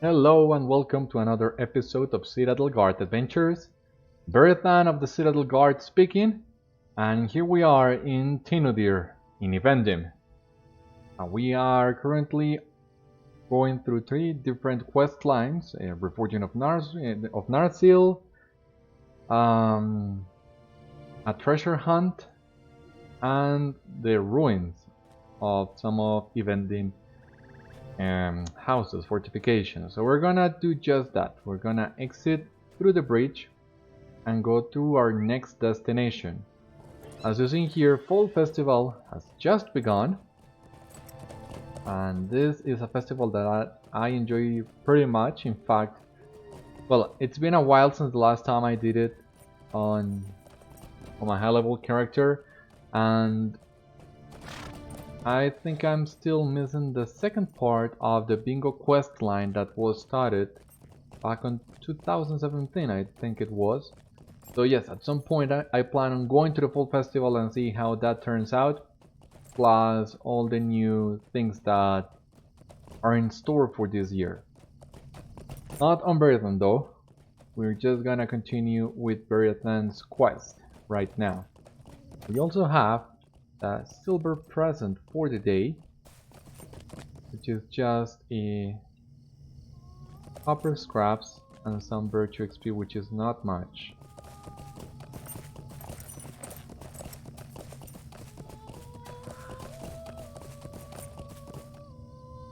Hello and welcome to another episode of Citadel Guard Adventures. Beriathan of the Citadel Guard speaking, and here we are in Tinodir, in Evendim. We are currently going through three different quest lines: Reforging of Narsil, a treasure hunt, and the ruins of some of Evendim houses, fortifications. So we're gonna do just that. We're gonna exit through the bridge and go to our next destination. As you see here, Fall Festival has just begun, and this is a festival that I enjoy pretty much. In fact, well, it's been a while since the last time I did it on my high level character, and I think I'm still missing the second part of the bingo quest line that was started back on 2017, I think it was. So yes, at some point I plan on going to the Fall Festival and see how that turns out, plus all the new things that are in store for this year. Not on Beriathan though, we're just gonna continue with Beriathan's quest right now. We also have a silver present for the day, which is just a copper scraps and some virtue XP, which is not much.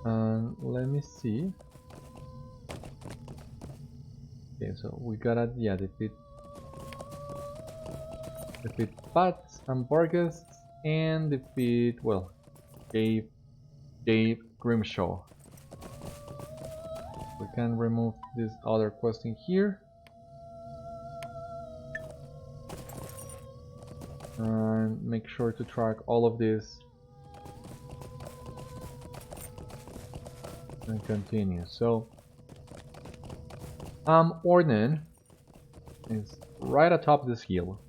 And let me see. Okay, so we gotta defeat Bats and Barghasts and defeat, well, Dave Grimshaw. We can remove this other quest in here. And make sure to track all of this. And continue. So, Orden is right atop this hill.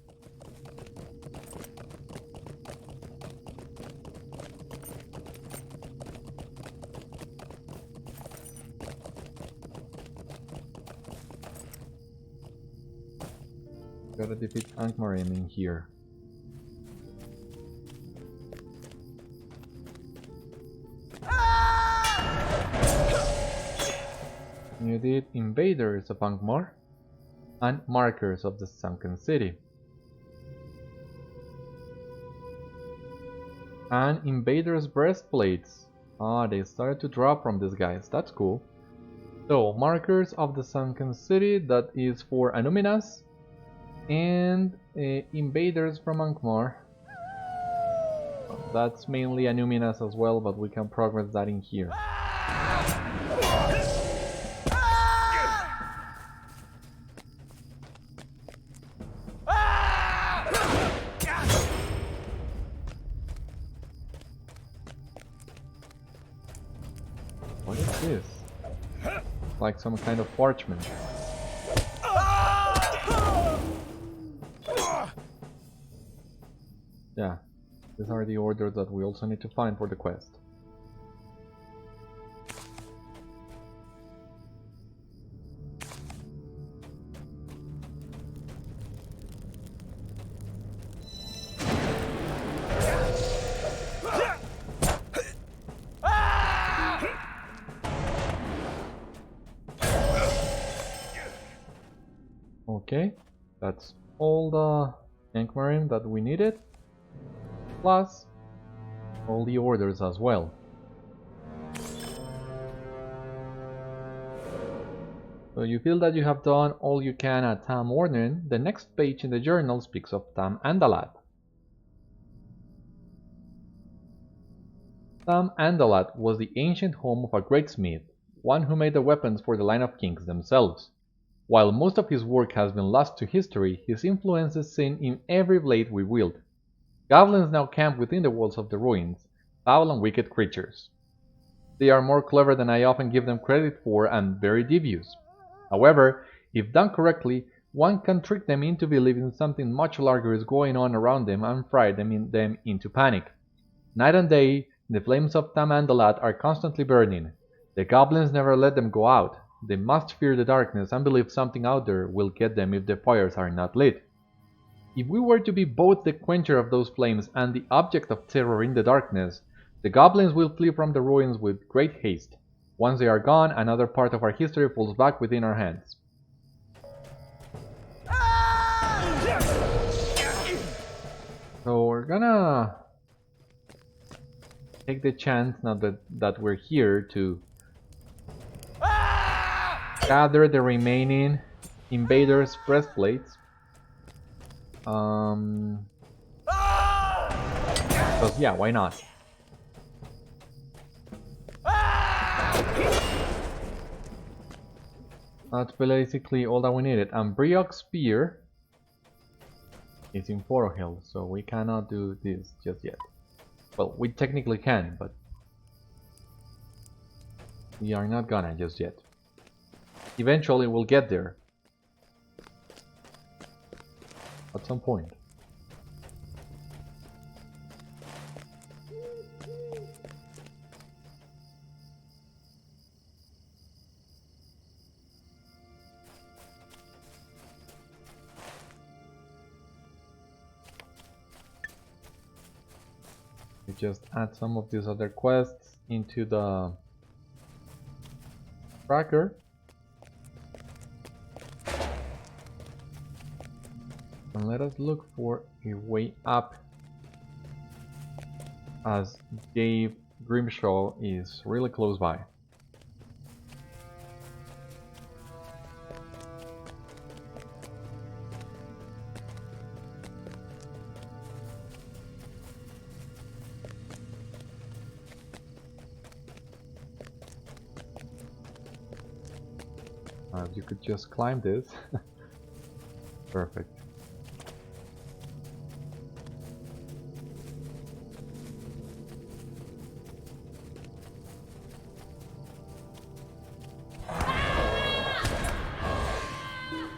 Gotta defeat Ankmarim in here. You did Invaders of Angmar and Markers of the Sunken City. And Invaders Breastplates. They started to drop from these guys, that's cool. So, Markers of the Sunken City, that is for Annúminas. And Invaders from Angmar. That's mainly Annúminas as well, but we can progress that in here. What is this? Like some kind of parchment. Yeah, these are the orders that we also need to find for the quest. Okay, that's all the Ankmarim that we needed, plus all the orders as well. So you feel that you have done all you can at Tam Orden. The next page in the journal speaks of Tam Andalat. Tam Andalat was the ancient home of a great smith, one who made the weapons for the line of kings themselves. While most of his work has been lost to history, his influence is seen in every blade we wield. Goblins now camp within the walls of the ruins, foul and wicked creatures. They are more clever than I often give them credit for and very devious. However, if done correctly, one can trick them into believing something much larger is going on around them and frighten them into panic. Night and day, the flames of Tam Andalat are constantly burning. The goblins never let them go out. They must fear the darkness and believe something out there will get them if the fires are not lit. If we were to be both the quencher of those flames and the object of terror in the darkness, the goblins will flee from the ruins with great haste. Once they are gone, another part of our history falls back within our hands. So we're gonna take the chance now that we're here to gather the remaining invaders' breastplates. Because yeah, why not? That's basically all that we needed. And Brioc's spear is in Forohill, so we cannot do this just yet. Well, we technically can, but we are not gonna just yet. Eventually we'll get there. At some point. We just add some of these other quests into the tracker. And let us look for a way up, as Dave Grimshaw is really close by. You could just climb this. Perfect.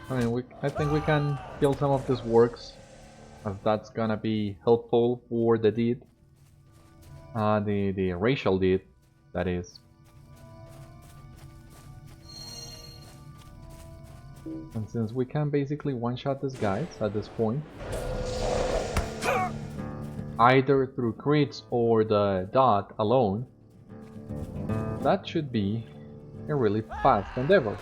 I mean, I think we can kill some of these works, as that's gonna be helpful for the deed. The racial deed, that is. And since we can basically one-shot these guys at this point, either through crits or the dot alone, that should be a really fast endeavor.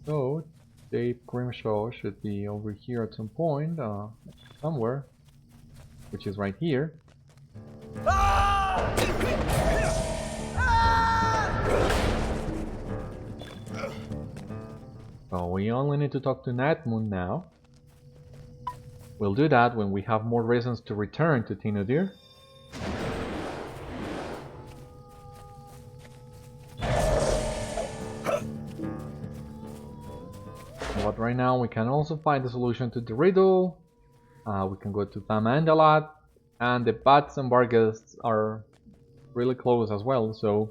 So, Dave Grimshaw should be over here at some point, somewhere, which is right here. So we only need to talk to Nightmoon now. We'll do that when we have more reasons to return to Tinodir. But right now we can also find the solution to the riddle. We can go to Pamandalat, and the Bats and Barghasts are really close as well, so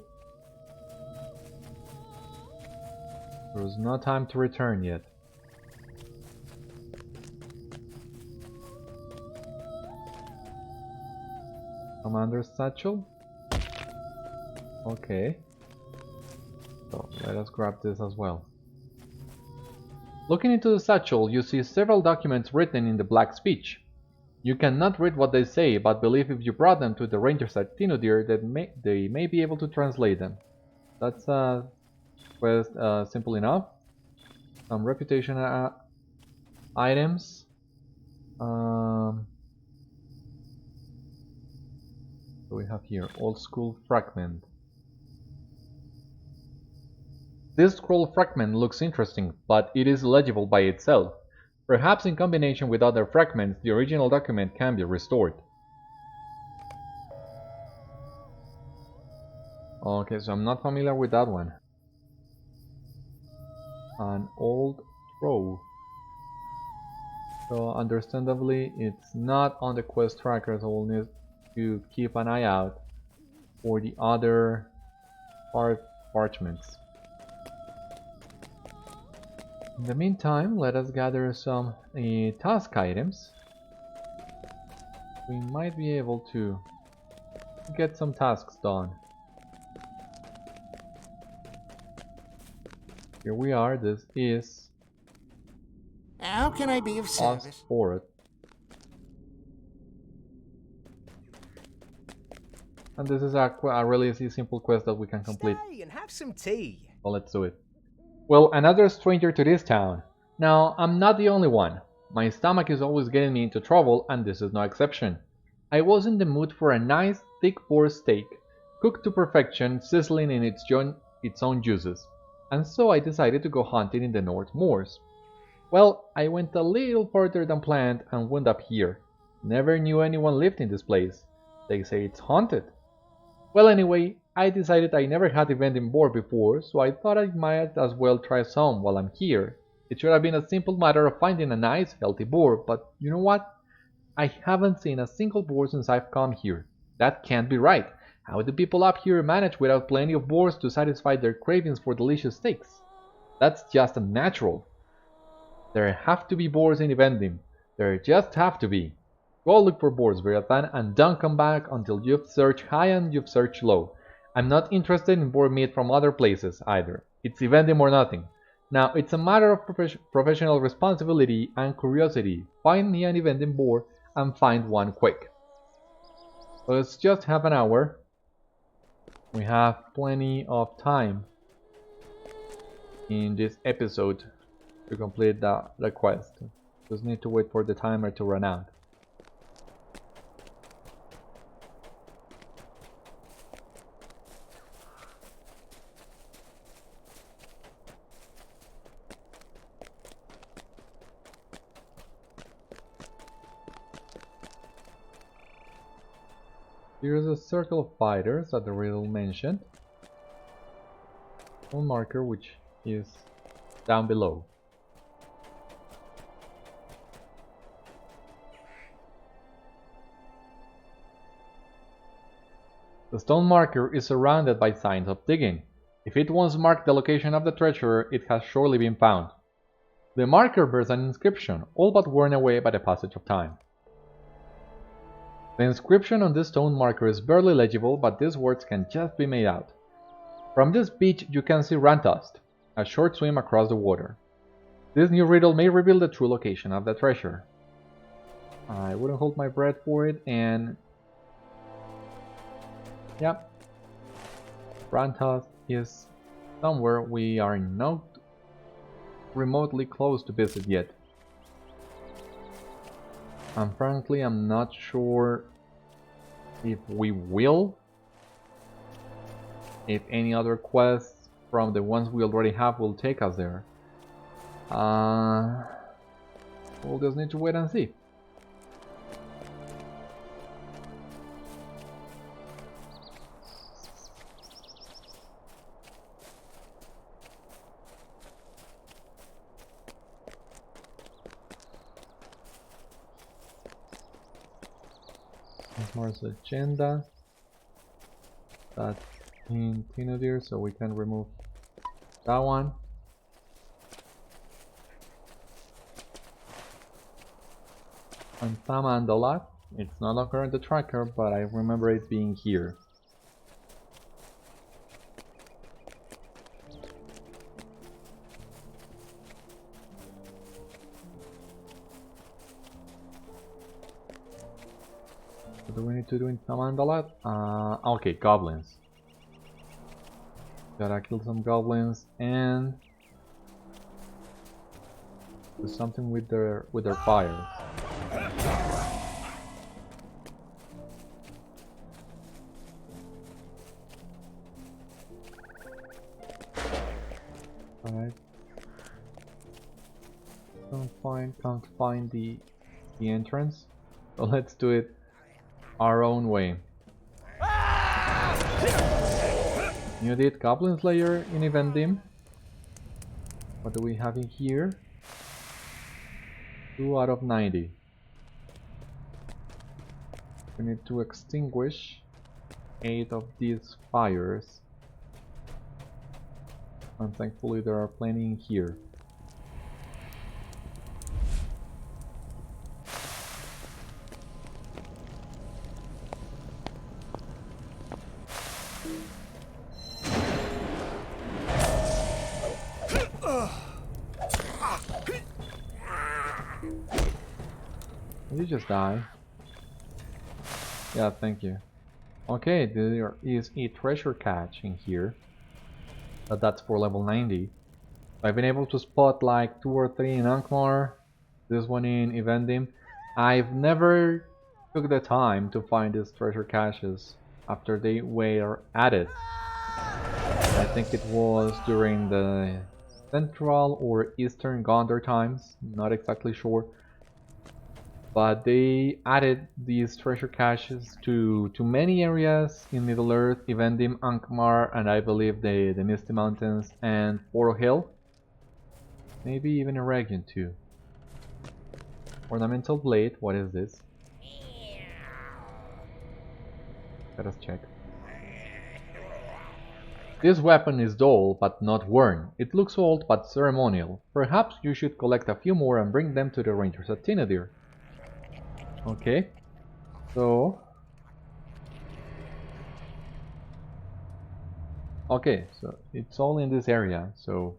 there's no time to return yet. Commander's Satchel? Okay. So let us grab this as well. Looking into the satchel, you see several documents written in the Black speech. You cannot read what they say, but believe if you brought them to the rangers at Tinodir, they may be able to translate them. That's quest simple enough. Some reputation items. What do we have here? Old school fragment. This scroll fragment looks interesting, but it is illegible by itself. Perhaps in combination with other fragments, the original document can be restored. Okay, so I'm not familiar with that one. An old trove. So understandably, it's not on the quest tracker, so we'll need to keep an eye out for the other parchments. In the meantime, let us gather some task items. We might be able to get some tasks done. Here we are, this is How can I be of service? Ost Forod. And this is a really simple quest that we can complete. Stay and have some tea. So let's do it. Well, another stranger to this town. Now, I'm not the only one. My stomach is always getting me into trouble, and this is no exception. I was in the mood for a nice, thick boar steak, cooked to perfection, sizzling in its own juices. And so I decided to go hunting in the North Moors. Well, I went a little further than planned and wound up here. Never knew anyone lived in this place. They say it's haunted. Well, anyway, I decided I never had Evendim boar before, so I thought I might as well try some while I'm here. It should have been a simple matter of finding a nice, healthy boar, but you know what? I haven't seen a single boar since I've come here. That can't be right. How do people up here manage without plenty of boars to satisfy their cravings for delicious steaks? That's just unnatural. There have to be boars in Evendim. There just have to be. Go look for boars, Beriathan, and don't come back until you've searched high and you've searched low. I'm not interested in boar meat from other places, either. It's Evendim or nothing. Now, it's a matter of professional responsibility and curiosity. Find me an Evendim boar and find one quick. So it's just half an hour. We have plenty of time in this episode to complete the quest. Just need to wait for the timer to run out. Here's a circle of fighters that the riddle mentioned. One marker which is down below. The stone marker is surrounded by signs of digging. If it once marked the location of the treasure, it has surely been found. The marker bears an inscription, all but worn away by the passage of time. The inscription on this stone marker is barely legible, but these words can just be made out. From this beach you can see Rantust, a short swim across the water. This new riddle may reveal the true location of the treasure. I wouldn't hold my breath for it, and yep, Rantust is somewhere we are not remotely close to visit yet. And frankly, I'm not sure if we will. If any other quests from the ones we already have will take us there. We'll just need to wait and see. Mars agenda. That's in Tinodir, so we can remove that one. And Samandalat, it's no longer on the tracker, but I remember it being here. What do we need to do in Samandalat? Okay, goblins. Gotta kill some goblins and do something with their fires. Can't find the entrance. So let's do it our own way. You did Goblin Slayer in Evendim. What do we have in here? 2 out of 90. We need to extinguish 8 of these fires. And thankfully there are plenty in here. Did you just die? Yeah, thank you. Okay, there is a treasure cache in here. But that's for level 90. I've been able to spot like 2 or 3 in Angmar. This one in Evendim. I've never took the time to find these treasure caches after they were added. I think it was during the Central or Eastern Gondor times, not exactly sure. But they added these treasure caches to many areas in Middle-earth, Evendim, Angmar, and I believe the Misty Mountains and Foro Hill. Maybe even a region too. Ornamental blade, what is this? Let us check. This weapon is dull but not worn. It looks old but ceremonial. Perhaps you should collect a few more and bring them to the rangers at Citadel. Okay, so... Okay, so it's all in this area, so...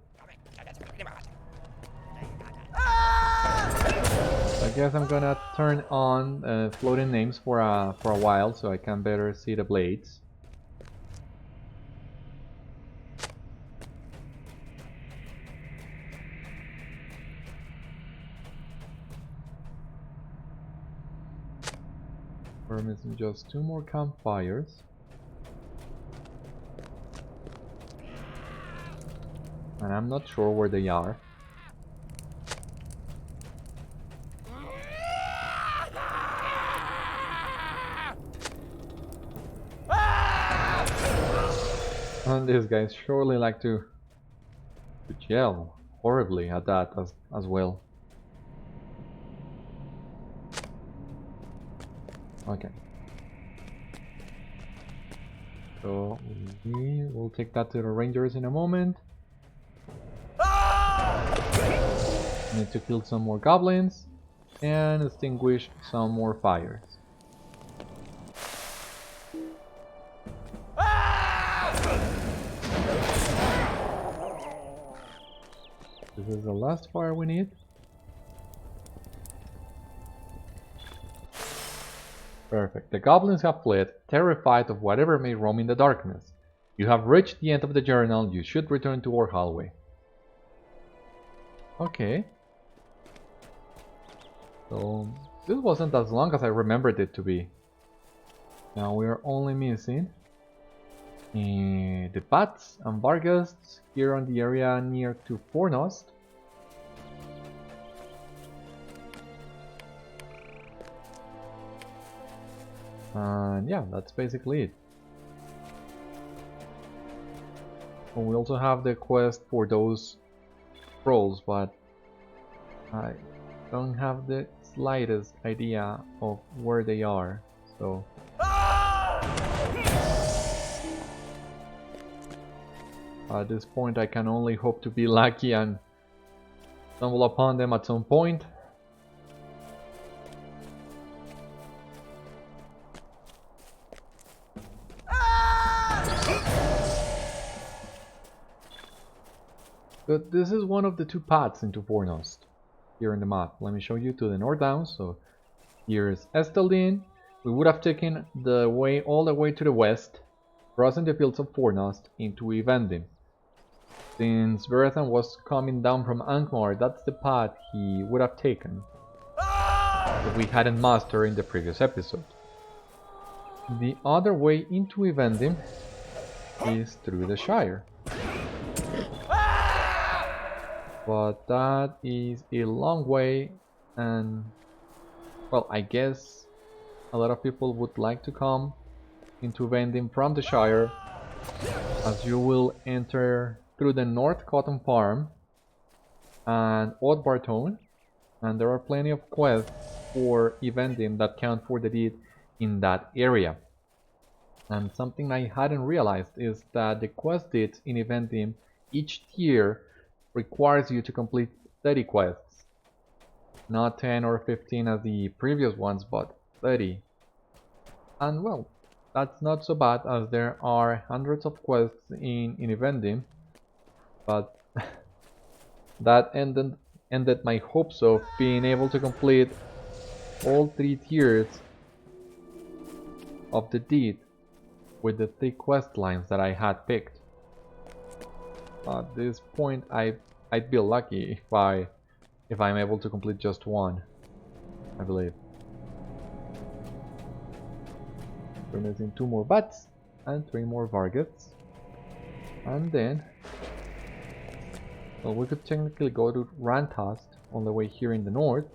I guess I'm gonna turn on floating names for a while so I can better see the blades. We're missing just 2 more campfires. And I'm not sure where they are. And these guys surely like to yell horribly at that as well. Okay. So we will take that to the rangers in a moment. Need to kill some more goblins and extinguish some more fires. This is the last fire we need. Perfect. The goblins have fled, terrified of whatever may roam in the darkness. You have reached the end of the journal. You should return to our hallway. Okay. So, this wasn't as long as I remembered it to be. Now we are only missing the Bats and Vargasts here on the area near to Fornost. And yeah, that's basically it. And we also have the quest for those trolls, but I don't have the slightest idea of where they are, so... At this point I can only hope to be lucky and stumble upon them at some point. But this is one of the 2 paths into Fornost here in the map. Let me show you to the north down. So here's Esteldin. We would have taken the way all the way to the west, crossing the fields of Fornost into Evendim. Since Beriathan was coming down from Angmar, that's the path he would have taken if we hadn't mastered in the previous episode. The other way into Evendim is through the Shire. But that is a long way, and well, I guess a lot of people would like to come into Evendim from the Shire, as you will enter through the North Cotton Farm and Odd Bartone, and there are plenty of quests for Evendim that count for the deed in that area. And something I hadn't realized is that the quest deeds in Evendim each tier requires you to complete 30 quests. Not 10 or 15 as the previous ones, but 30. And well, that's not so bad, as there are hundreds of quests in Evendim, but that ended my hopes of being able to complete all 3 tiers of the deed with the 3 quest lines that I had picked. At this point, I'd be lucky if I'm able to complete just one, I believe. We're missing 2 more bats and 3 more Vargets, and then, well, we could technically go to Rantast on the way here in the north,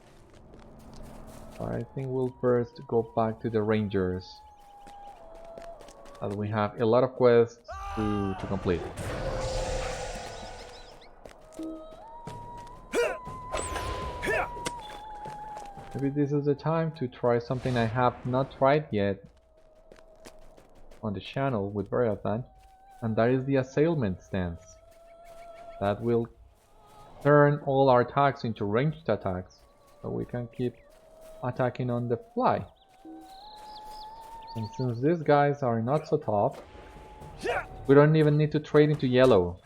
but I think we'll first go back to the Rangers, as we have a lot of quests to complete. Maybe this is the time to try something I have not tried yet on the channel with Beriathan, and that is the assailment stance. That will turn all our attacks into ranged attacks, so we can keep attacking on the fly. And since these guys are not so tough, we don't even need to trade into yellow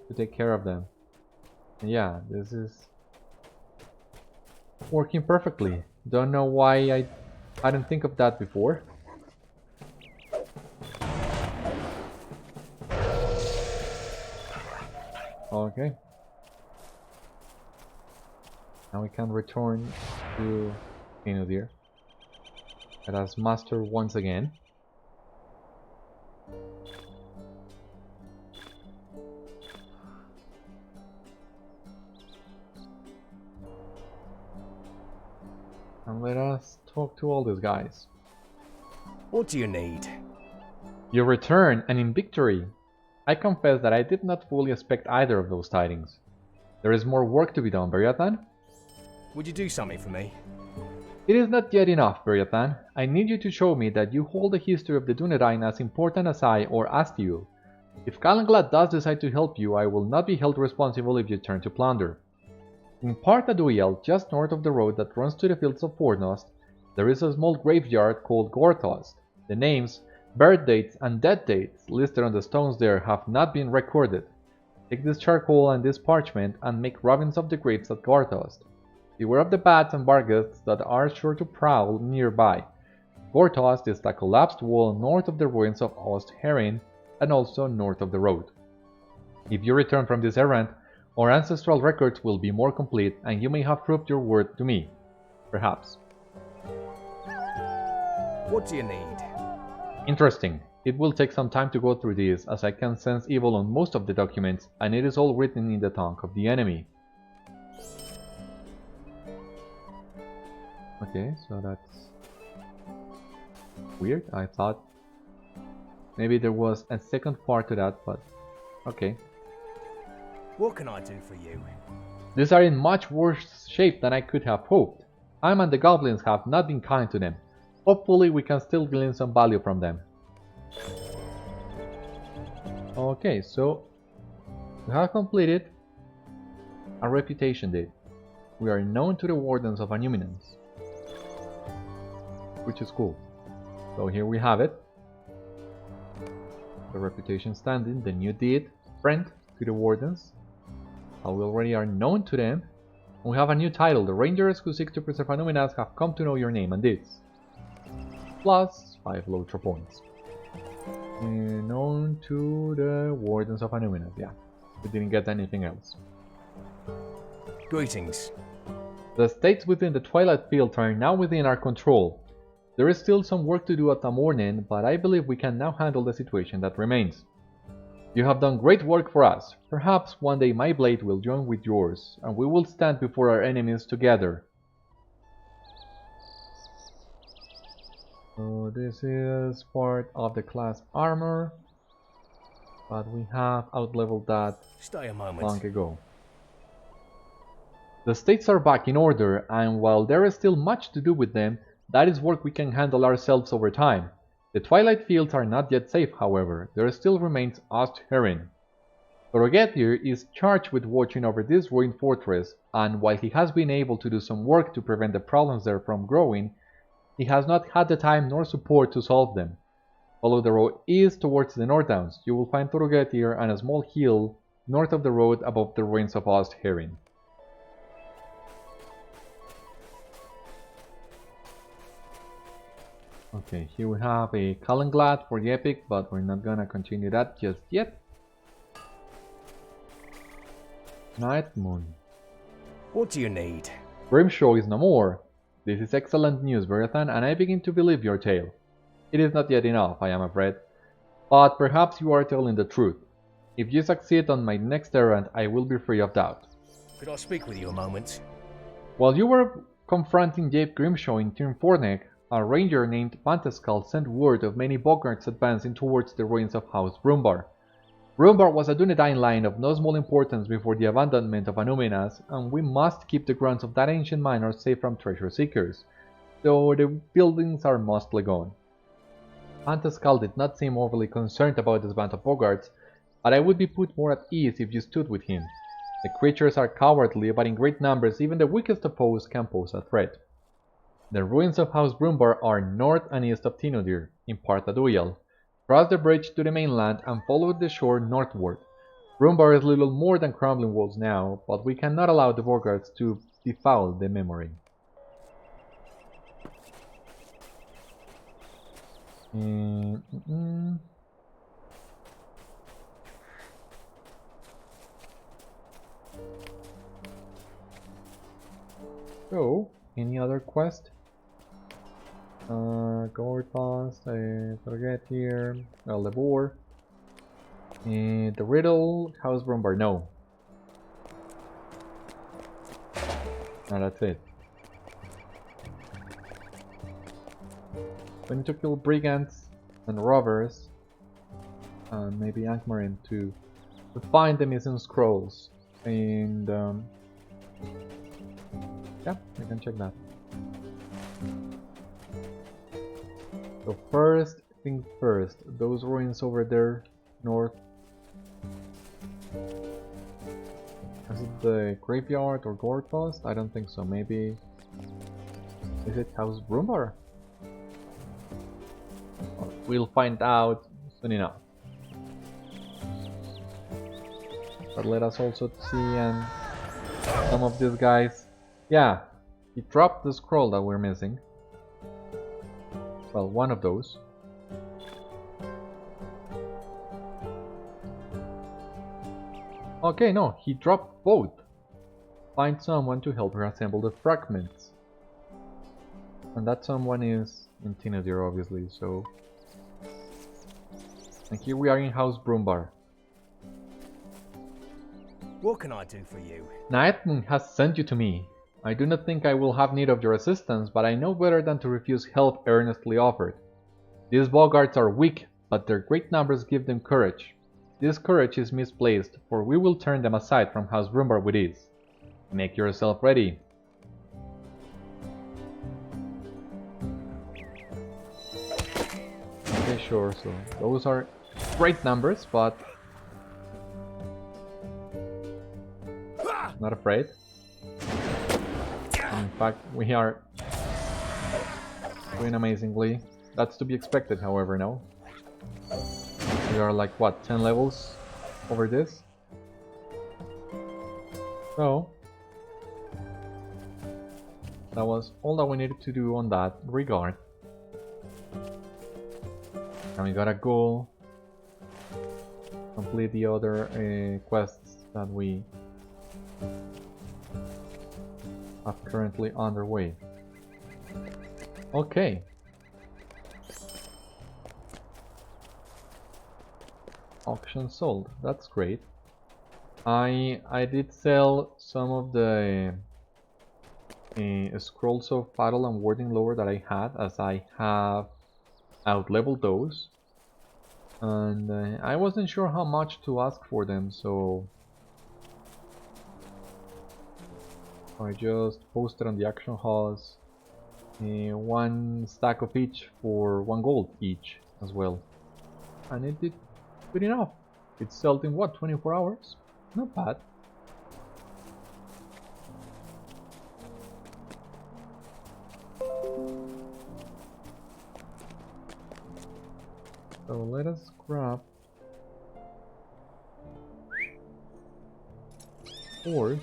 to take care of them. And yeah, this is working perfectly. Don't know why I didn't think of that before. Okay. Now we can return to Inudir. Let us master once again. And let us talk to all these guys. What do you need? You return, and in victory! I confess that I did not fully expect either of those tidings. There is more work to be done, Beriathan. Would you do something for me? It is not yet enough, Beriathan. I need you to show me that you hold the history of the Dunedain as important as I or Astiul. If Calenglad does decide to help you, I will not be held responsible if you turn to plunder. In Partaduiel, just north of the road that runs to the fields of Fornost, there is a small graveyard called Gortost. The names, birth dates, and death dates listed on the stones there have not been recorded. Take this charcoal and this parchment and make robins of the graves at Gortost. Beware of the bats and bargets that are sure to prowl nearby. Gortost is the collapsed wall north of the ruins of Ost Herin and also north of the road. If you return from this errand, our ancestral records will be more complete and you may have proved your word to me. Perhaps. What do you need? Interesting. It will take some time to go through this, as I can sense evil on most of the documents, and it is all written in the tongue of the enemy. Okay, so that's weird. I thought maybe there was a second part to that, but okay. What can I do for you? These are in much worse shape than I could have hoped. I and the goblins have not been kind to them. Hopefully we can still glean some value from them. Okay, so we have completed a reputation deed. We are known to the Wardens of Annúminas, which is cool. So here we have it. The reputation standing, the new deed, friend to the Wardens. How we already are known to them. And we have a new title, the Rangers who seek to preserve Annúminas have come to know your name and deeds. Plus 5 LOTRO points. Known to the Wardens of Annúminas, yeah. We didn't get anything else. Greetings. The states within the Twilight Field are now within our control. There is still some work to do at the morning, but I believe we can now handle the situation that remains. You have done great work for us. Perhaps one day my blade will join with yours, and we will stand before our enemies together. So this is part of the class armor, but we have outleveled that Stay a moment. long ago. The states are back in order, and while there is still much to do with them, that is work we can handle ourselves over time. The Twilight Fields are not yet safe, however. There still remains Ost Forod. Thorogettir is charged with watching over this ruined fortress, and while he has been able to do some work to prevent the problems there from growing, he has not had the time nor support to solve them. Follow the road east towards the Northdowns. You will find Thorogettir and a small hill north of the road above the ruins of Ost Forod. Okay, here we have a Calenglad for the epic, but we're not gonna continue that just yet. Night Moon. What do you need? Grimshaw is no more. This is excellent news, Beriathan, and I begin to believe your tale. It is not yet enough, I am afraid, but perhaps you are telling the truth. If you succeed on my next errand, I will be free of doubt. Could I speak with you a moment? While you were confronting Jabe Grimshaw in Tirn Fornek, a ranger named Panteskal sent word of many bogarts advancing towards the ruins of House Brumbar. Brumbar was a Dunedain line of no small importance before the abandonment of Annúminas, and we must keep the grounds of that ancient manor safe from treasure seekers, though the buildings are mostly gone. Panteskal did not seem overly concerned about this band of bogarts, but I would be put more at ease if you stood with him. The creatures are cowardly, but in great numbers even the weakest of foes can pose a threat. The ruins of House Brumbar are north and east of Tinodir, in Partaduyal. Cross the bridge to the mainland and follow the shore northward. Brumbar is little more than crumbling walls now, but we cannot allow the bogarts to befoul the memory. So, any other quest? Gourd Pass, Thorogettir, El Lebor, and the Riddle, House Brumbar, no. No, that's it. We need to kill brigands and robbers, and maybe Ankmarin to find the missing scrolls. And yeah, we can check that. So first things first, those ruins over there, north. Is it the graveyard or gourd post? I don't think so. Maybe is it House Brumbar? We'll find out soon enough. But let us also see some of these guys. Yeah, he dropped the scroll that we're missing. Well, one of those. Okay, no, he dropped both. Find someone to help her assemble the fragments. And that someone is in Tinodir, obviously, so... And here we are in House Brumbar. What can I do for you? Nightmoon has sent you to me. I do not think I will have need of your assistance, but I know better than to refuse help earnestly offered. These bogarts are weak, but their great numbers give them courage. This courage is misplaced, for we will turn them aside from House Brumbar with ease. Make yourself ready. Okay, sure, so those are great numbers, but... not afraid. In fact, we are doing amazingly. That's to be expected, however, no? We are like, what, 10 levels over this? So, that was all that we needed to do on that regard. And we gotta go complete the other quests that we are currently underway. Okay. Auction sold. That's great. I did sell some of the scrolls of battle and warding lore that I had, as I have out-leveled those, and I wasn't sure how much to ask for them, so I just posted on the auction house one stack of each for 1 gold each as well, and it did good enough. It sold in what, 24 hours? Not bad. So let us grab horse.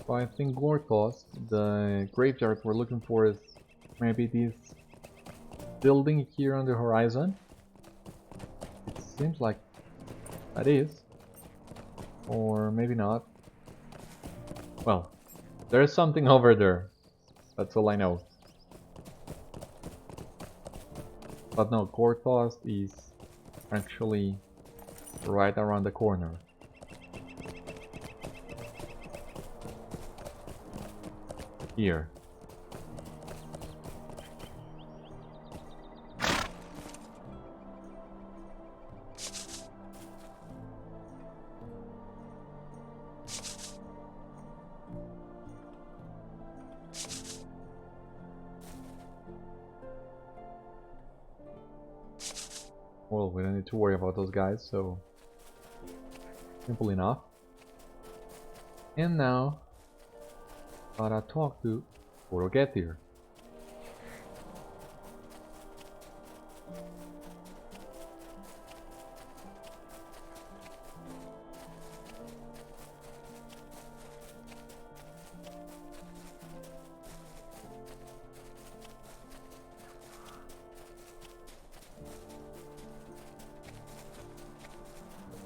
So I think Gorthos, the graveyard we're looking for, is maybe this building here on the horizon. It seems like that is, or maybe not. Well, there's something over there. That's all I know. But no, Gorthos is actually right around the corner. Here. Well, we don't need to worry about those guys, so simple enough. And now, gotta talk to Beriathan.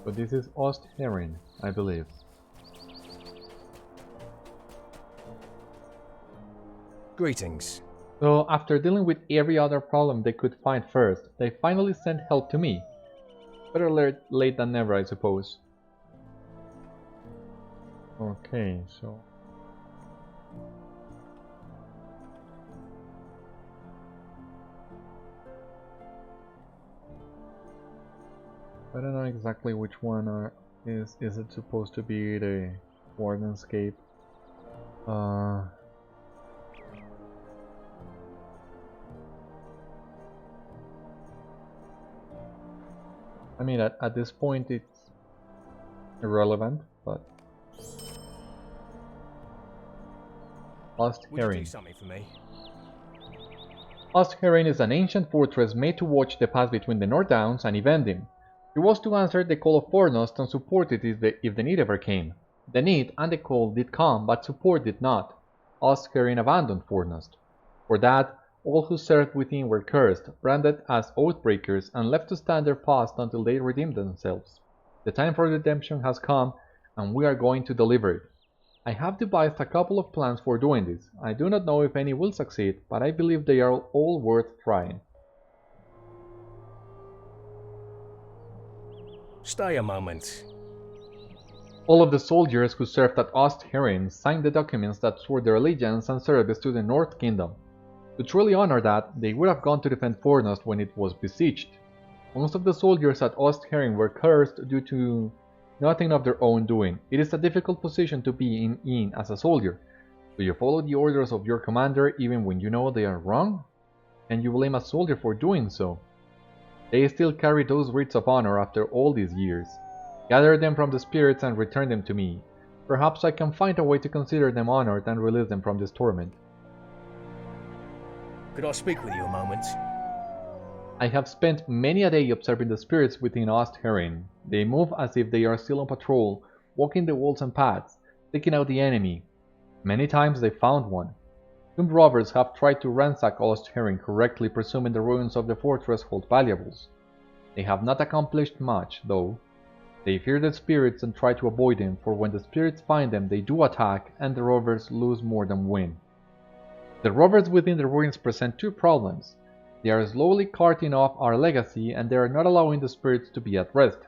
But this is Ost Forod, I believe. Greetings. So after dealing with every other problem they could find first, they finally sent help to me. Better late than never, I suppose. Okay, so... I don't know exactly which one is it supposed to be the Wardenscape? I mean, at this point it's irrelevant, but... Ost Would you do Forod. something for me? Ost Forod is an ancient fortress made to watch the pass between the North Downs and Evendim. It was to answer the call of Fornost and support it if the need ever came. The need and the call did come, but support did not. Ost Forod abandoned Fornost. For that, all who served within were cursed, branded as oathbreakers, and left to stand their past until they redeemed themselves. The time for redemption has come, and we are going to deliver it. I have devised a couple of plans for doing this. I do not know if any will succeed, but I believe they are all worth trying. Stay a moment. All of the soldiers who served at Ost Forod signed the documents that swore their allegiance and service to the North Kingdom. To truly honor that, they would have gone to defend Fornost when it was besieged. Most of the soldiers at Ost Forod were cursed due to nothing of their own doing. It is a difficult position to be in as a soldier. Do you follow the orders of your commander even when you know they are wrong? Can you blame a soldier for doing so? They still carry those wreaths of honor after all these years. Gather them from the spirits and return them to me. Perhaps I can find a way to consider them honored and release them from this torment. Could I speak with you a moment? I have spent many a day observing the spirits within Ost Forod. They move as if they are still on patrol, walking the walls and paths, seeking out the enemy. Many times they found one. Some robbers have tried to ransack Ost Forod, correctly presuming the ruins of the fortress hold valuables. They have not accomplished much, though. They fear the spirits and try to avoid them, for when the spirits find them they do attack, and the robbers lose more than win. The rovers within the ruins present two problems. They are slowly carting off our legacy, and they are not allowing the spirits to be at rest.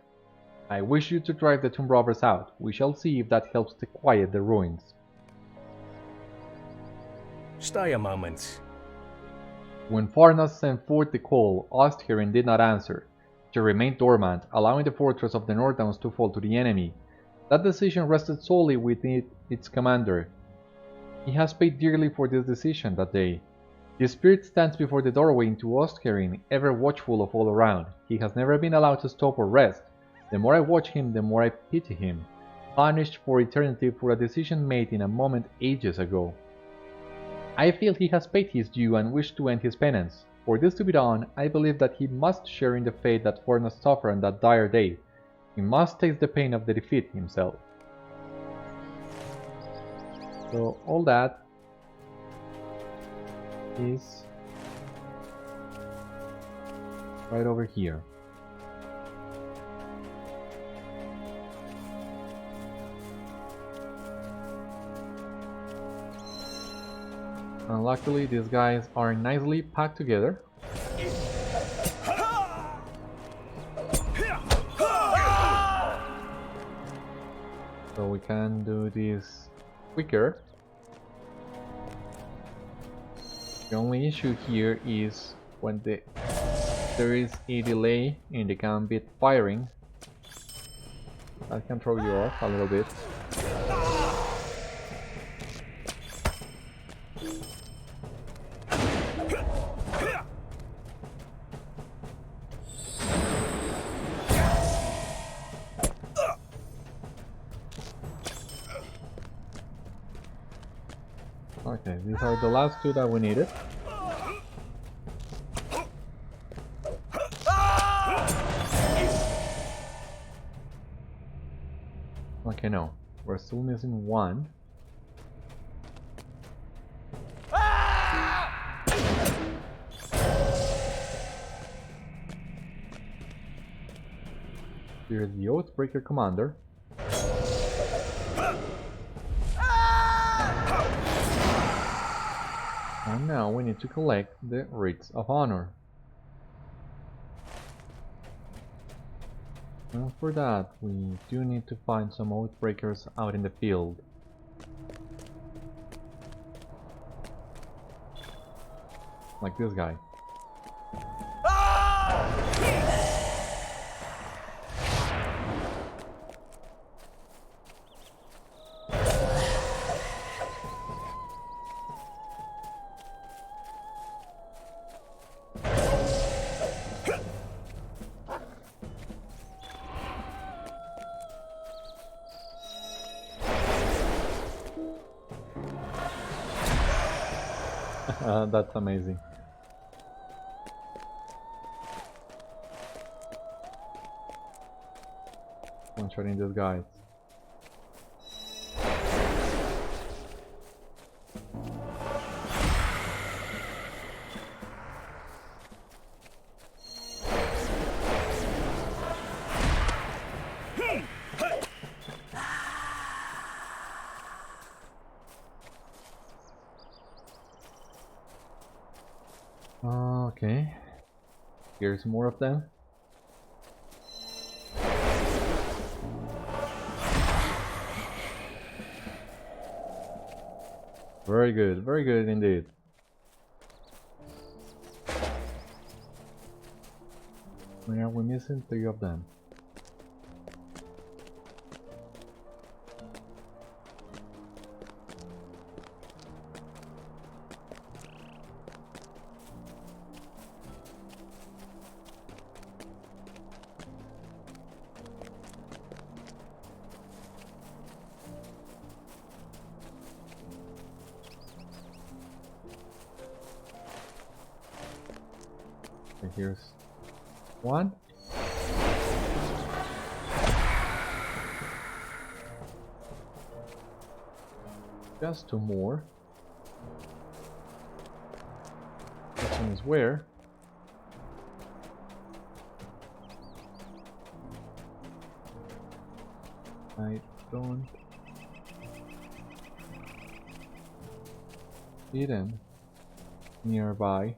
I wish you to drive the tomb robbers out. We shall see if that helps to quiet the ruins. Stay a moment. When Farnas sent forth the call, Osthirin did not answer. She remained dormant, allowing the fortress of the Northdowns to fall to the enemy. That decision rested solely with its commander. He has paid dearly for this decision that day. The spirit stands before the doorway into Osthirin, ever watchful of all around. He has never been allowed to stop or rest. The more I watch him, the more I pity him, punished for eternity for a decision made in a moment ages ago. I feel he has paid his due and wish to end his penance. For this to be done, I believe that he must share in the fate that Farnas suffered on that dire day. He must taste the pain of the defeat himself. So all that is right over here. And luckily these guys are nicely packed together. So we can do this quicker. The only issue here is when there is a delay in the gambit firing. That can throw you off a little bit. Okay, these are the last two that we needed. Okay, no. We're still missing one. Here's the Oathbreaker commander. And now we need to collect the Wreaths of Honor. And for that, we do need to find some Oathbreakers out in the field. Like this guy. That's amazing. One-shotting these guys. Okay, here's more of them. Very good indeed. Why are we missing 3 of them? Okay, here's one. Just 2 more. This one is where? I don't see them. nearby.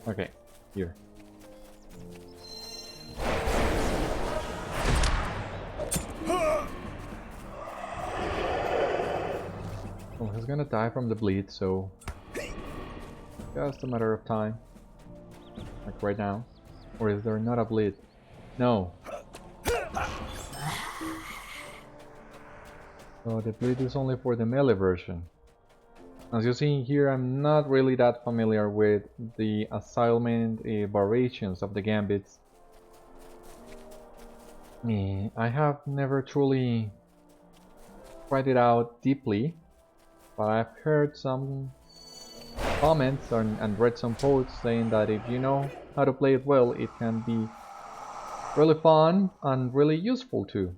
Okay, here. Well, he's gonna die from the bleed, so just a matter of time. Like right now. Or is there not a bleed? No. So the bleed is only for the melee version. As you see here, I'm not really that familiar with the assignment variations of the gambits. I have never truly tried it out deeply, but I've heard some comments and read some posts saying that if you know how to play it well, it can be really fun and really useful too.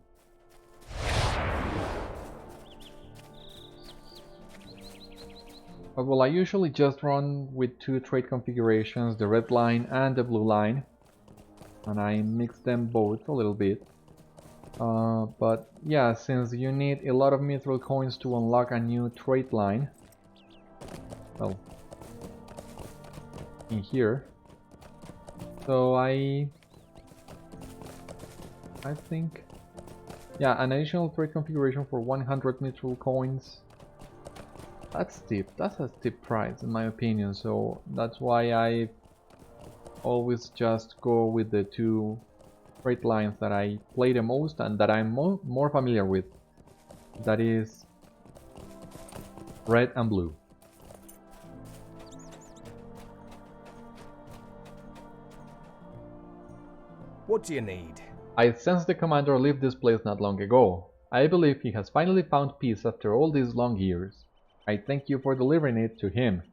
But well, I usually just run with two trait configurations, the red line and the blue line, and I mix them both a little bit. But yeah, since you need a lot of mithril coins to unlock a new trait line, well, in here, so I think, yeah, an additional trait configuration for 100 mithril coins. That's steep. That's a steep price in my opinion. So that's why I always just go with the two trait lines that I play the most and that I'm more familiar with. That is red and blue. What do you need? I sensed the commander leave this place not long ago. I believe he has finally found peace after all these long years. I thank you for delivering it to him.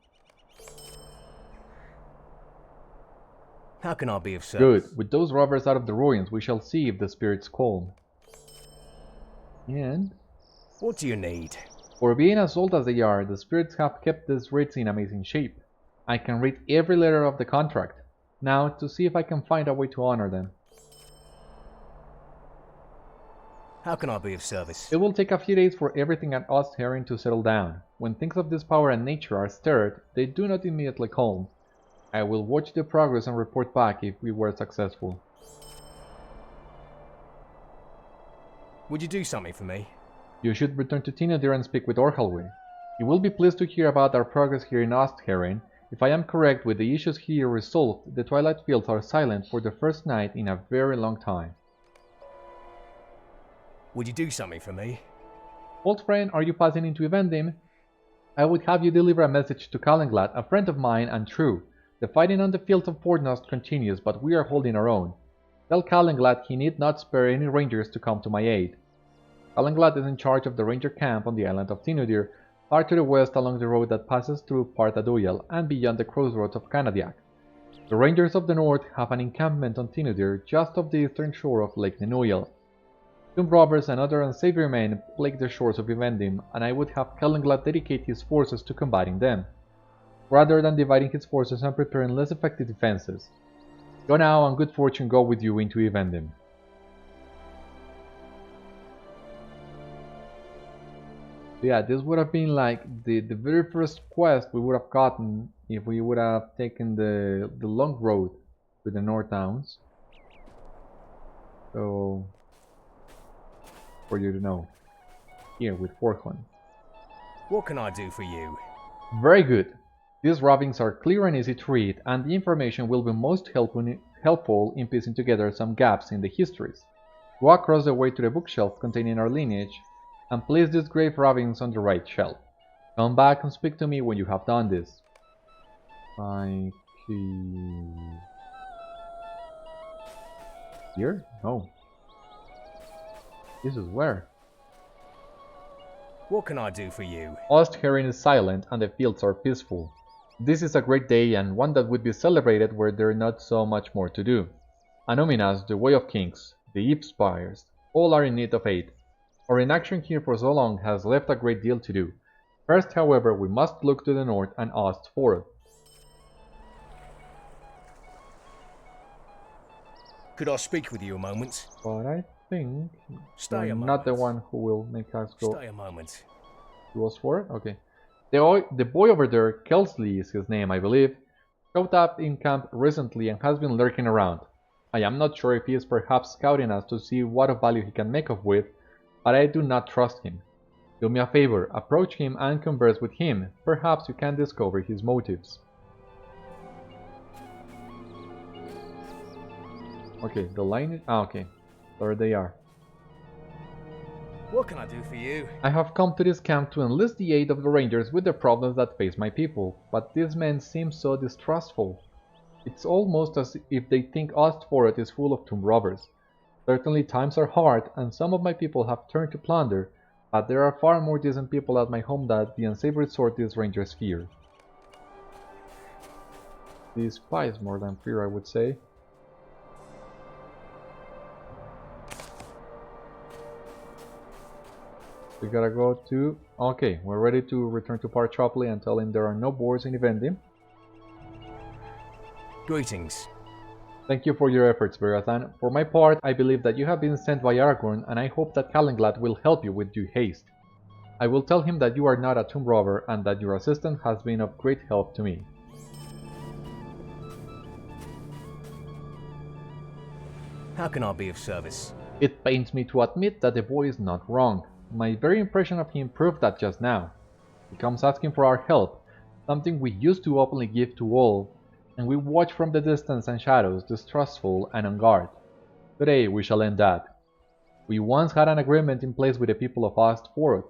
How can I be of service? Good. With those robbers out of the ruins, we shall see if the spirits calm. And What do you need? for being as old as they are, the spirits have kept these writs in amazing shape. I can read every letter of the contract. Now, to see if I can find a way to honor them. How can I be of service? It will take a few days for everything at Ost Forod to settle down. When things of this power and nature are stirred, they do not immediately calm. I will watch the progress and report back if we were successful. Would you do something for me? You should return to Tinodir and speak with Orhalwe. He will be pleased to hear about our progress here in Ost Forod. If I am correct with the issues here resolved, the Twilight Fields are silent for the first night in a very long time. Would you do something for me? Old friend, are you passing into Evendim? I would have you deliver a message to Calenglad, a friend of mine and true. The fighting on the fields of Fornost continues, but we are holding our own. Tell Calenglad he need not spare any rangers to come to my aid. Calenglad is in charge of the ranger camp on the island of Tinodir, far to the west along the road that passes through Partaduyal and beyond the crossroads of Canadiac. The rangers of the north have an encampment on Tinodir just off the eastern shore of Lake Nenuyal. Tomb robbers and other unsavory men plague the shores of Evendim, and I would have Calenglad dedicate his forces to combating them, rather than dividing his forces and preparing less effective defenses. Go now, and good fortune go with you into Evendim. Yeah, this would have been like the very first quest we would have gotten if we would have taken the long road to the North Towns. So, for you to know, here with Forkhorn. What can I do for you? Very good. These robbings are clear and easy to read, and the information will be most helpful in piecing together some gaps in the histories. Go across the way to the bookshelf containing our lineage, and place these grave robbings on the right shelf. Come back and speak to me when you have done this. Here? No. This is where? What can I do for you? Ost Forod is silent and the fields are peaceful. This is a great day and one that would be celebrated were there not so much more to do. Annúminas, the Way of Kings, the Eve Spires, all are in need of aid. Our inaction here for so long has left a great deal to do. First, however, we must look to the north and Ost Forod. Could I speak with you a moment? But I think Stay you're a not the moment. one who will make us go Stay a moment. to Ost Forod? Okay. The boy over there, Kelsley is his name, I believe, showed up in camp recently and has been lurking around. I am not sure if he is perhaps scouting us to see what of value he can make off with, but I do not trust him. Do me a favor, approach him and converse with him. Perhaps you can discover his motives. Okay, the line is... okay. There they are. What can I do for you? I have come to this camp to enlist the aid of the rangers with the problems that face my people, but these men seem so distrustful. It's almost as if they think Ost Forod is full of tomb robbers. Certainly times are hard, and some of my people have turned to plunder, but there are far more decent people at my home that the unsavory sort these rangers fear. Despise more than fear, I would say. We gotta go to... okay, we're ready to return to Parchopley and tell him there are no boars in Evendim. Greetings. Thank you for your efforts, Beriathan. For my part, I believe that you have been sent by Aragorn, and I hope that Calenglad will help you with due haste. I will tell him that you are not a tomb robber, and that your assistance has been of great help to me. How can I be of service? It pains me to admit that the boy is not wrong. My very impression of him proved that just now. He comes asking for our help, something we used to openly give to all, and we watch from the distance and shadows, distrustful and on guard. Today we shall end that. We once had an agreement in place with the people of Ost Forod.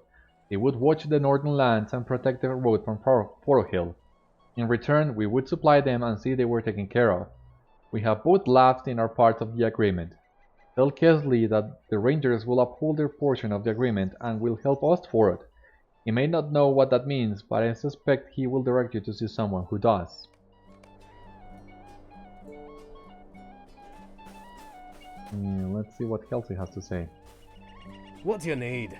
They would watch the northern lands and protect the road from Forohill. In return, we would supply them and see they were taken care of. We have both lapsed in our part of the agreement. Tell Kesley that the Rangers will uphold their portion of the agreement and will help Ost Forod. He may not know what that means, but I suspect he will direct you to see someone who does. Let's see what Kelsey has to say. What do you need?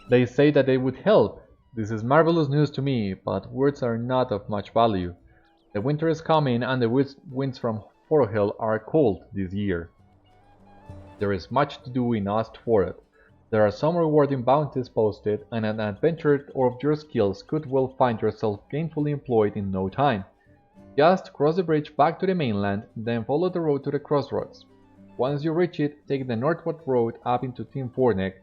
They say that they would help. This is marvelous news to me, but words are not of much value. The winter is coming and the winds from Forohill are cold this year. There is much to do in Ost Forod. There are some rewarding bounties posted, and an adventurer of your skills could well find yourself gainfully employed in no time. Just cross the bridge back to the mainland, then follow the road to the crossroads. Once you reach it, take the northward road up into Team Forneck,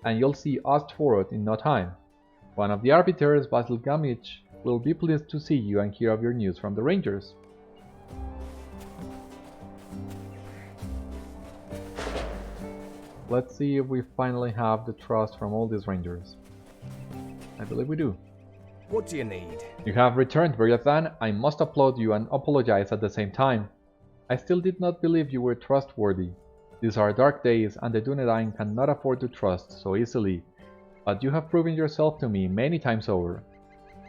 and you'll see Ost Forod in no time. One of the arbiters, Basil Gamich, will be pleased to see you and hear of your news from the Rangers. Let's see if we finally have the trust from all these Rangers. I believe we do. What do you need? You have returned, Beriathan. I must applaud you and apologize at the same time. I still did not believe you were trustworthy. These are dark days, and the Dunedain cannot afford to trust so easily. But you have proven yourself to me many times over.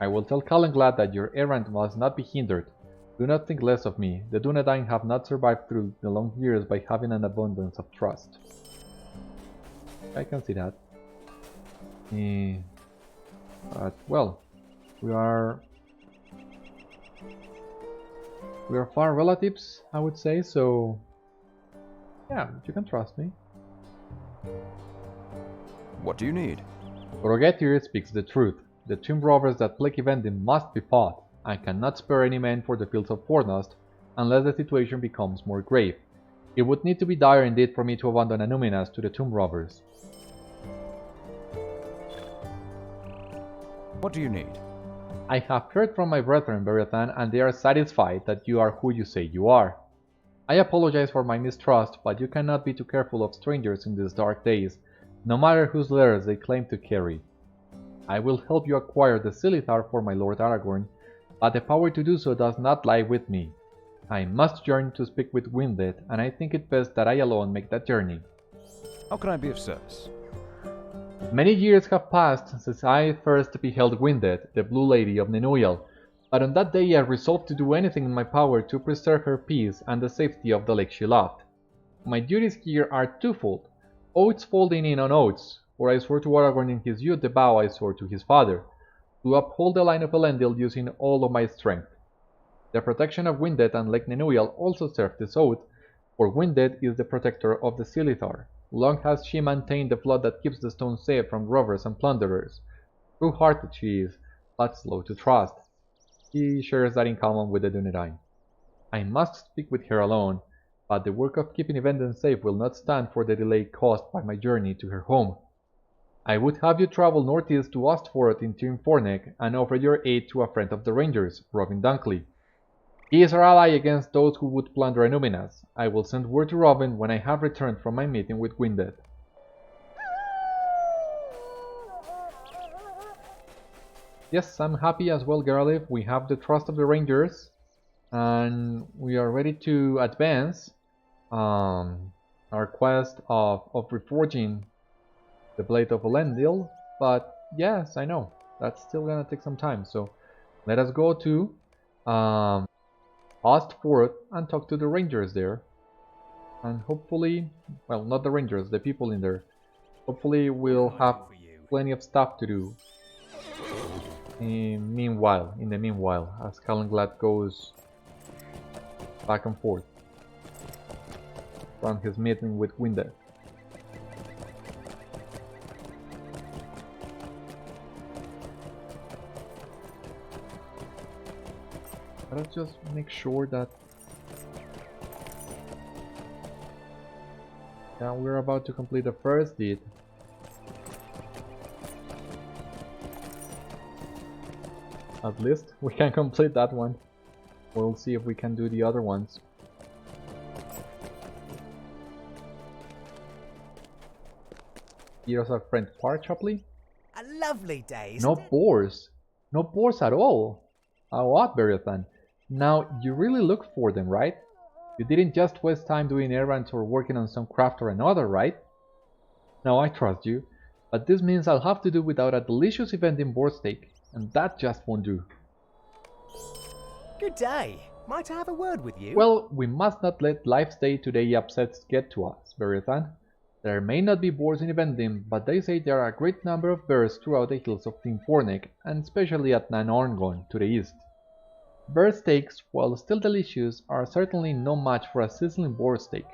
I will tell Calenglad that your errand must not be hindered. Do not think less of me. The Dunedain have not survived through the long years by having an abundance of trust. I can see that. But, well, we are far relatives, I would say, so yeah, you can trust me. What do you need? Rogetir speaks the truth. The tomb robbers that plague Evendim must be fought. I cannot spare any men for the fields of Fornost unless the situation becomes more grave. It would need to be dire indeed for me to abandon Annúminas to the tomb robbers. What do you need? I have heard from my brethren, Beriathan, and they are satisfied that you are who you say you are. I apologize for my mistrust, but you cannot be too careful of strangers in these dark days, no matter whose letters they claim to carry. I will help you acquire the Silithar for my Lord Aragorn, but the power to do so does not lie with me. I must journey to speak with Gwindeth, and I think it best that I alone make that journey. How can I be of service? Many years have passed since I first beheld Gwindeth, the Blue Lady of Nenuyal, but on that day I resolved to do anything in my power to preserve her peace and the safety of the lake she loved. My duties here are twofold, oaths folding in on oaths, for I swore to Aragorn in his youth the vow I swore to his father, to uphold the line of Elendil using all of my strength. The protection of Gwindeth and Lake Nenuyal also served this oath, For Gwindeth is the protector of the Silithar. Long has she maintained the flood that keeps the stone safe from robbers and plunderers. True-hearted she is, but slow to trust. She shares that in common with the Dunedain. I must speak with her alone, but the work of keeping Evendim safe will not stand for the delay caused by my journey to her home. I would have you travel northeast to Ost Forod in Fornek and offer your aid to a friend of the Rangers, Robin Dunkley. He is our ally against those who would plunder Annúminas. I will send word to Robin when I have returned from my meeting with Gwindeth. Yes, I'm happy as well, Garliv. We have the trust of the Rangers, and we are ready to advance our quest of reforging the Blade of Elendil. But yes, I know that's still gonna take some time. So let us go to Ost Forod and talk to the Rangers there, and hopefully, well, not the Rangers, the people in there. Hopefully, we'll have plenty of stuff to do. In the meanwhile, as Calenglad goes back and forth from his meeting with Gwindeth. Let's just make sure that we're about to complete the first deed. At least we can complete that one. We'll see if we can do the other ones. Here's our friend Parchapley. A lovely day, No boars. No boars at all. How odd, Beriathan. Now, you really look for them, right? You didn't just waste time doing errands or working on some craft or another, right? No, I trust you. But this means I'll have to do without a delicious Evendim boar steak. And that just won't do. Good day. Might I have a word with you? Well, we must not let life's day-to-day upsets get to us, Beriathan. There may not be boars in Evendim, but they say there are a great number of bears throughout the hills of Fornek, and especially at Nan Orngon to the east. Bear steaks, while still delicious, are certainly no match for a sizzling boar steak.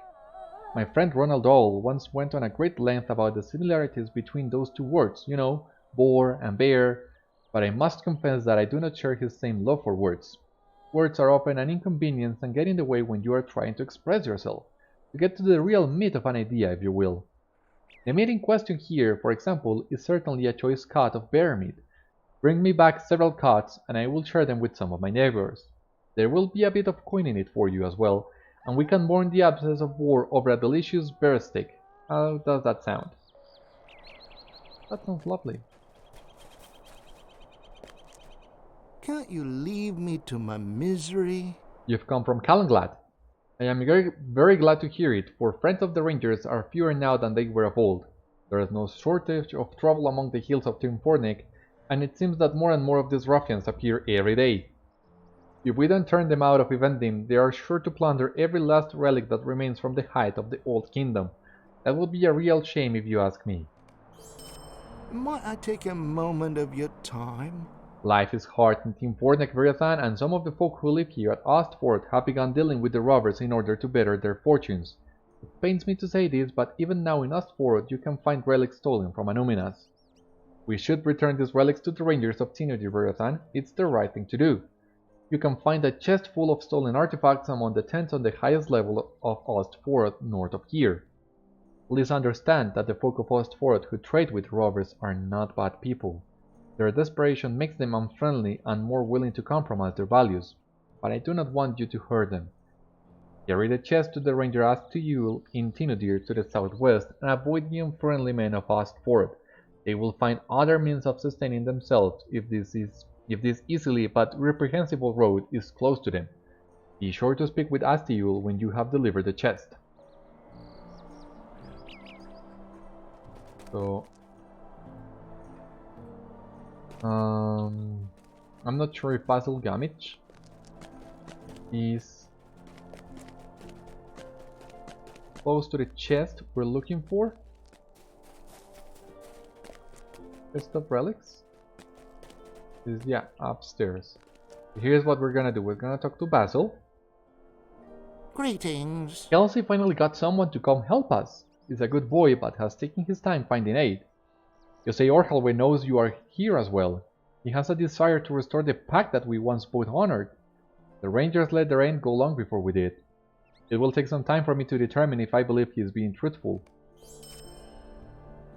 My friend Ronald Dole once went on a great length about the similarities between those two words, you know, boar and bear, but I must confess that I do not share his same love for words. Words are often an inconvenience and get in the way when you are trying to express yourself, to get to the real meat of an idea, if you will. The meat in question here, for example, is certainly a choice cut of bear meat. Bring me back several cuts, and I will share them with some of my neighbors. There will be a bit of coin in it for you as well, and we can mourn the absence of war over a delicious bear steak. How does that sound? That sounds lovely. Can't you leave me to my misery? You've come from Calenglad. I am very glad to hear it, for friends of the Rangers are fewer now than they were of old. There is no shortage of trouble among the hills of Fornek, and it seems that more and more of these ruffians appear every day. If we don't turn them out of Evendim, they are sure to plunder every last relic that remains from the height of the Old Kingdom. That would be a real shame if you ask me. Might I take a moment of your time? Life is hard in Fornek, Beriathan, and some of the folk who live here at Ost Forod have begun dealing with the robbers in order to better their fortunes. It pains me to say this, but even now in Ost Forod you can find relics stolen from Annúminas. We should return these relics to the Rangers of Tinudi, Beriathan. It's the right thing to do. You can find a chest full of stolen artifacts among the tents on the highest level of Ost Forod north of here. Please understand that the folk of Ost Forod who trade with robbers are not bad people. Their desperation makes them unfriendly and more willing to compromise their values, but I do not want you to hurt them. Carry the chest to the ranger asked to you in Tinudir to the southwest and avoid the unfriendly men of Ost Forod. They will find other means of sustaining themselves if this easily but reprehensible road is close to them. Be sure to speak with Astiul when you have delivered the chest. So I'm not sure if Basil Gamich is close to the chest we're looking for. Chest of relics is, upstairs. Here's what we're gonna do. We're gonna talk to Basil. Greetings. Kelsey finally got someone to come help us. He's a good boy, but has taken his time finding aid. You say Orhelwe knows you are here as well. He has a desire to restore the pact that we once both honored. The Rangers let their end go long before we did. It will take some time for me to determine if I believe he is being truthful.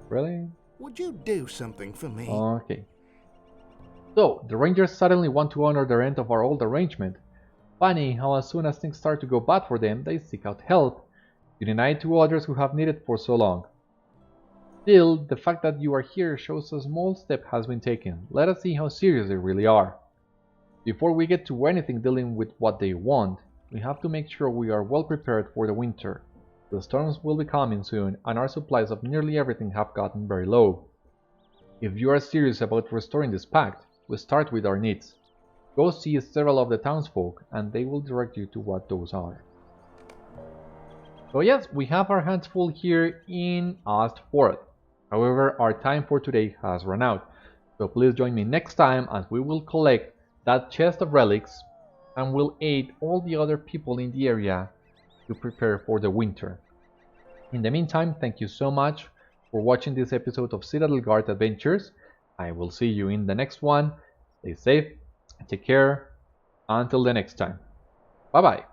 Really? Would you do something for me? Okay. So, the Rangers suddenly want to honor their end of our old arrangement. Funny how as soon as things start to go bad for them, they seek out help. You deny it to others who have needed for so long. Still, the fact that you are here shows a small step has been taken. Let us see how serious they really are. Before we get to anything dealing with what they want, we have to make sure we are well prepared for the winter. The storms will be coming soon, and our supplies of nearly everything have gotten very low. If you are serious about restoring this pact, we start with our needs. Go see several of the townsfolk, and they will direct you to what those are. So yes, we have our hands full here in Ost Forod. However, our time for today has run out. So please join me next time as we will collect that chest of relics and will aid all the other people in the area to prepare for the winter. In the meantime, thank you so much for watching this episode of Citadel Guard Adventures. I will see you in the next one. Stay safe, take care, until the next time. Bye bye.